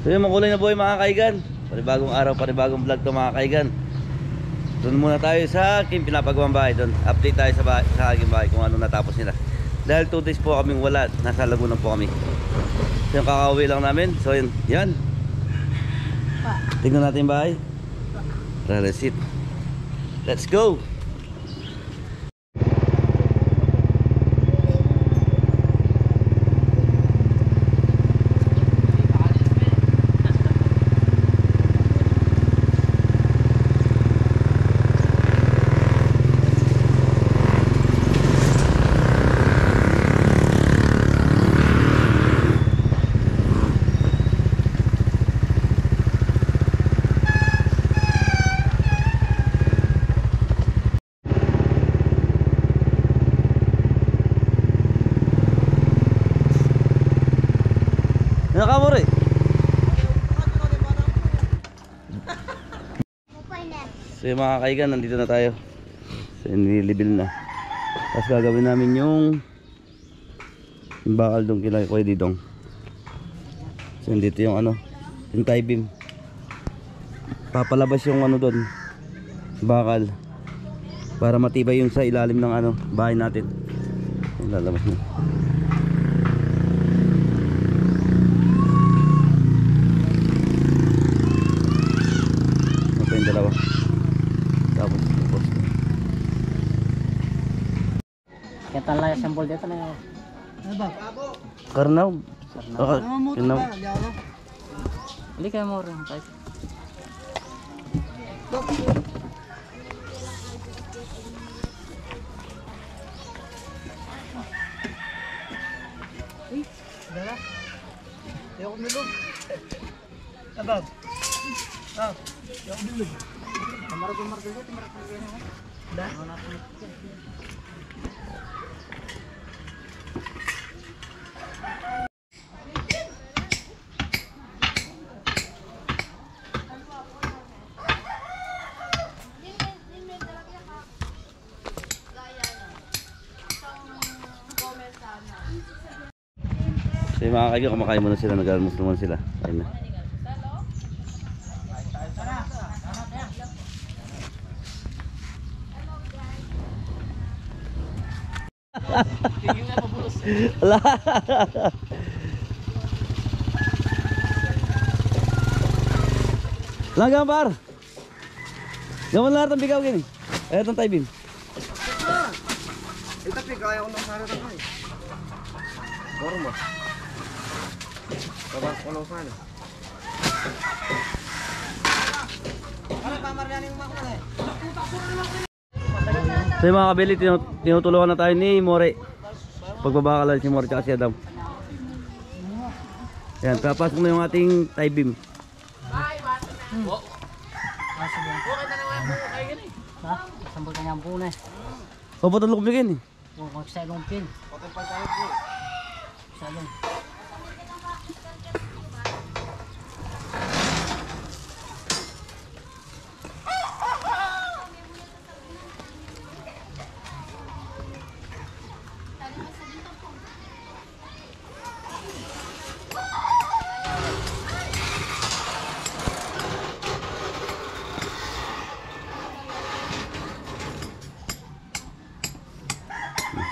So yun, makulay na buhay mga kaigan. Panibagong araw, panibagong vlog to mga kaigan. Doon muna tayo sa aking pinapagawang bahay. Doon update tayo sa aking bahay kung ano natapos nila. Dahil 2 days po kaming wala, nasa Laguna po kami. So yung kakauwi lang namin. So yun, yan. Tingnan natin yung bahay. Let's sit. Let's go. Nakamore. So yung mga kaigan, nandito na tayo. So nilibil na. Tapos gagawin namin yung bakal doon kila Kuya Didong. So dito yung ano, yung tie beam. Papalabas yung ano doon, bakal, para matibay yung sa ilalim ng ano, bahay natin. Lalabas na. Dalawa. Tapos kaya talaya sambol dito na yun. Ano ba? Karnaw. Karnaw. Hindi kayo mo rin. Dala. Ayaw ko nilog. Abab. Ah. Ayaw ko nilog. Marag-marag dito, marag-marag dito. Dah. So yung mga kaibigan, kumakain muna sila, nag-almusal naman sila. Ayun na. Ala. Langgang par. Gawan lahat ng bigaw gini. Eh itong tie beam. Ito kaya ko nang sarap ko eh. Boro mo. Babas ko lang sana. Para pamaryanin mo ako eh. So yung mga kabili, tinutulungan na tayo ni More. Pagbabakalan si More at si Adam. Yan, papasok na yung ating tie beam. Sambol ka niyang puna eh. O, patulog mo yun eh. Huwag magsalong pin. Patay pa tayo po. Salong.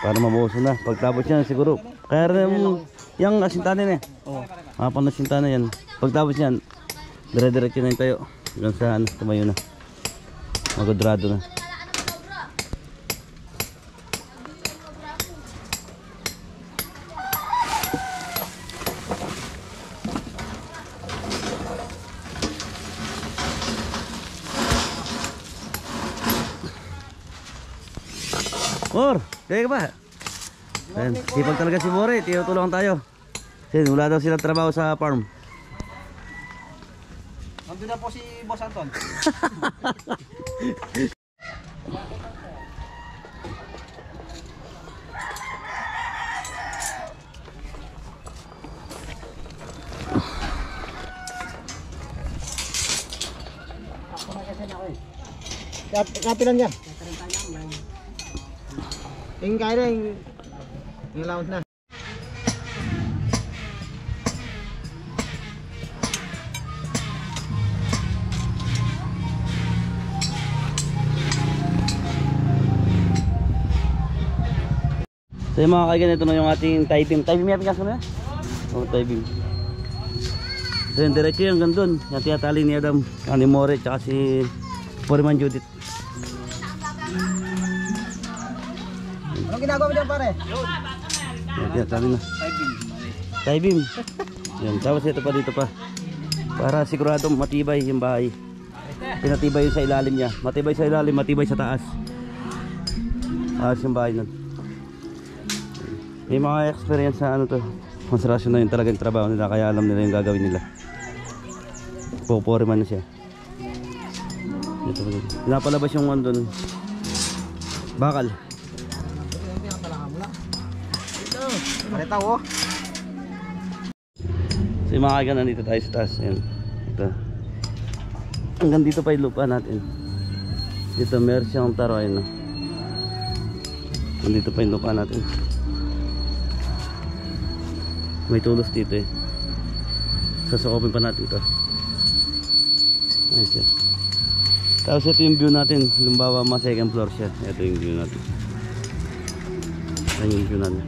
Para mabuhos na. Pagtapos yan siguro. Kaya rin yung asintanin eh. Oo. Mapang asintanin yan. Pagtapos yan, dire-diretso na yung tayo. Hanggang sa ano, tumayo na. Magadrado na. Mor, kaya ka ba? Ayan, sipag talaga si More, tinutulungan tayo. Kasi wala daw silang trabaho sa farm. Nandun na po si Boss Anton. Kapilan niya. Yung kaya yung allowance na. So yung mga kaigan, ito na yung ating tie beam. Tie beam yatin kaso na? Oo, tie beam. So yung diretso yung gandun. Yung tiyatali ni Adam, ni More, tsaka si Foreman Judith. Anong ginagawa mo dyan pare? Yung tiyatali na. Tie beam. Yan, tapos ito pa dito pa. Para siguradong matibay yung bahay. Pinatibay yun sa ilalim niya. Matibay sa ilalim, matibay sa taas. Taas yung bahay nun. May mga experience sa ano to, construction na yun talagang trabaho nila, kaya alam nila yung gagawin nila. Pupureman na siya. Dito pa dito. Pinapalabas yung ano dun. Bakal. Pareta oh. So yung mga kaigan, nandito tayo sa taas. Ayan. Ito. Hanggang dito pa yung lupa natin. Dito meron siyang taro. Ayun, no? Nandito pa yung lupa natin. May tulos dito eh. Sasakopin pa natin ito. Ayun siya. Tapos ito yung view natin. Lumbawa mga second floor siya. Ito yung view natin. Ayun yung view natin.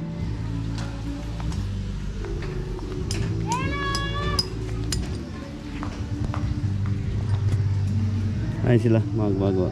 Ayun sila mga gumagawa.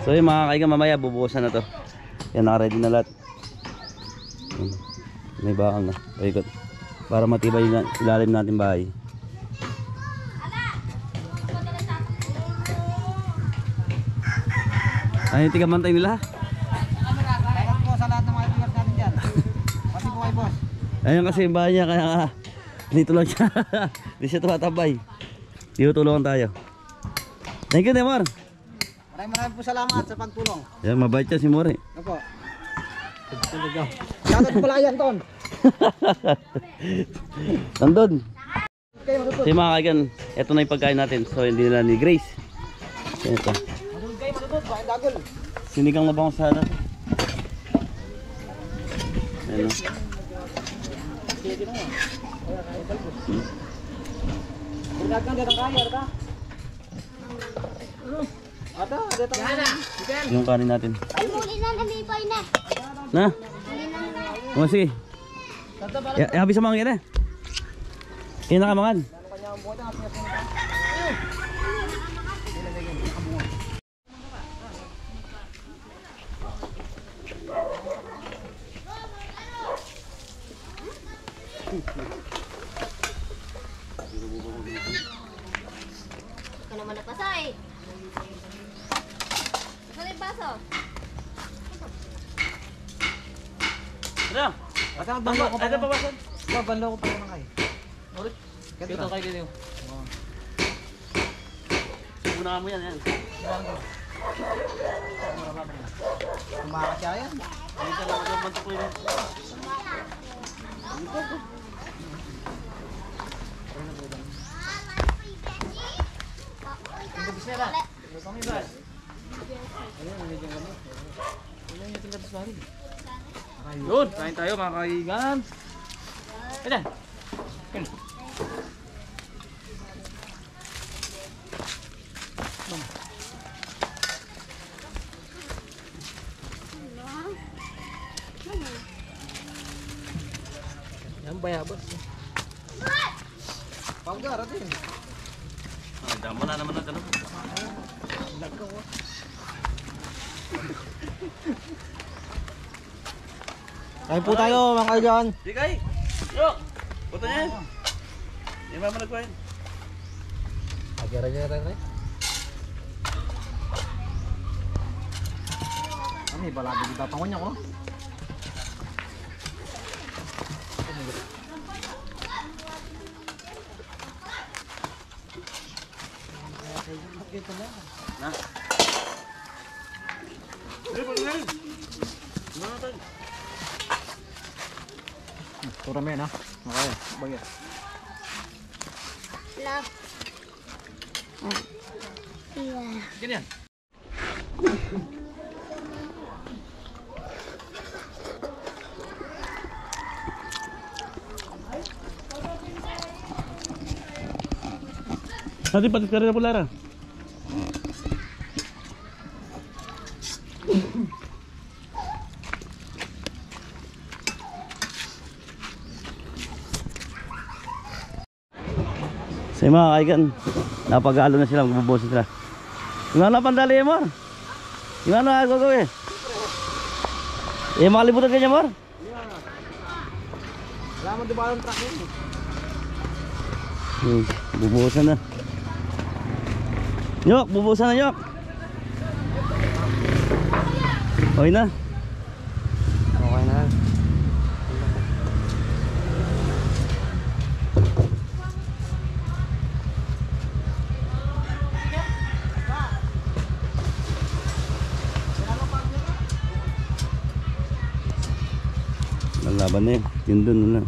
So yung mga kaigan, mamaya bubukasan na to. Yan, naka-ready na lahat. Yan. May bakal na. Paikot. Para matibay yung ilalim natin bahay. Ay, tigamantay nila. Salamat po sa lahat ng mga viewers natin dyan. Pati po kay boss. Ayun kasi yung bahay niya, kaya dito lang siya. Di siya tumatabay. Dito tulungan tayo. Thank you, Neymar. Maraming po salamat sa pagtulong. Yan, mabait siya si More. Opo. Shoutout pala yan, Ton. Nandun. Okay, matutod. So yung mga kaigan, eto na yung pagkain natin. So hindi nila ni Grace. So ito. Okay, matutod. Bayan dagol. Sinigang na bang sana? Ayan o. Pagdagan dito ang kaya, ka? Ata, dito ang kaya. Yung kanin natin. Huli na namipay na. Na? O sige. Habi sa mga yan eh. Kaya nakamangan. Ito naman napasay. Saan yung baso? Ano? Ata, banlo ko pa. Ano pa basan? Banlo ko pa ng kay. Ito kayo ganyan. Unahan mo yan. Yan. Kumakas siya yan. Dito lang ako bantok ko yun. Yun, kain tayo mga kaigan. Ayan. Yan bayabas. Panggar, ate. Ay, dama na naman natin. Kain po tayo, mga kaigan. Di kay. Yo. Punta niya. Yung mama nagkuhain. Agara-gara rin. Kami, balado kita pangon niya ko. Na. Tura men ha. Okay, bagay. Love. Yeah. Ganyan. Nanti patit ka rin na pulara. Sa mga kaigan, napag-alo na sila, magbubusin sila. Yung ano pandali mo? Yung ano ako gawin? Makalibutan ka niya mo? Wala mo di ba ang truck yun? Bubuhusan na. Nyok, bubuhusan na Nyok. Okay na. Okay na. Laban na yun dun na.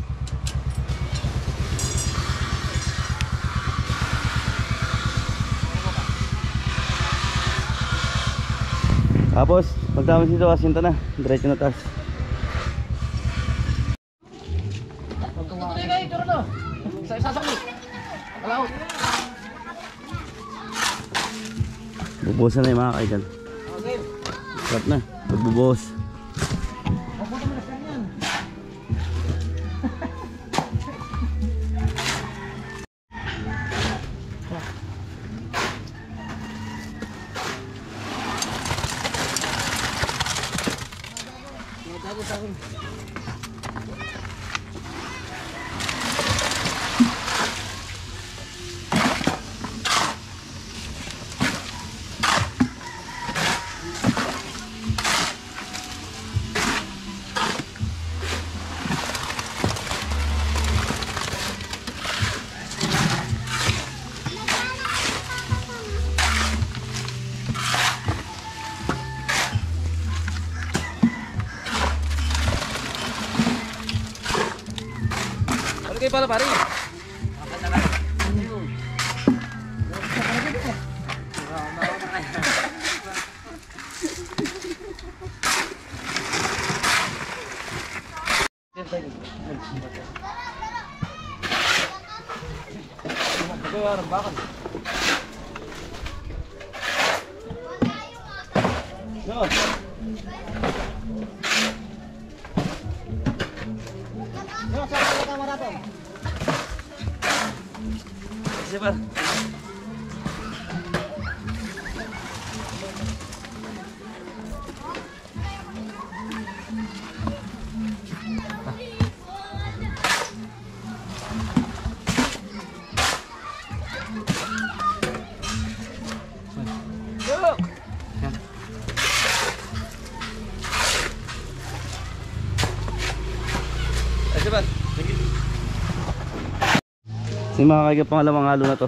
Tapos pagtapos dito asinta na, diretso na taas. Bubuhusan na yung mga kaigan. Sarap na, pagbubuhos. Ano kayo pala pare? Siapa? Siapa? Si mga kaiga pangalawang halo na to.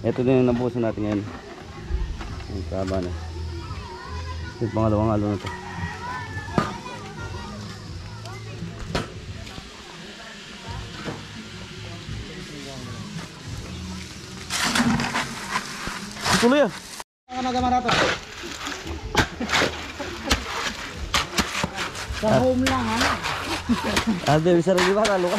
Ito din yung nabuhusan natin ngayon. Ang taba na. Yung pangalawang halo na to. Tuloy ah. Ano nagawa na to? Sa home lang, ano? Ada bisa lagi ba lalo ka?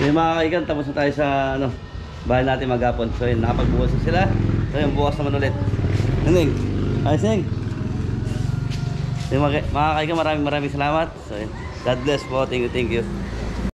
So yung mga kaigan, tapos na tayo sa ano, bahay natin maghapon. So yun, nakapagbukas na sila. So yun, bukas naman ulit. Neng, ayos Neng. So yung mga kaigan, maraming salamat. So yun, God bless po, thank you.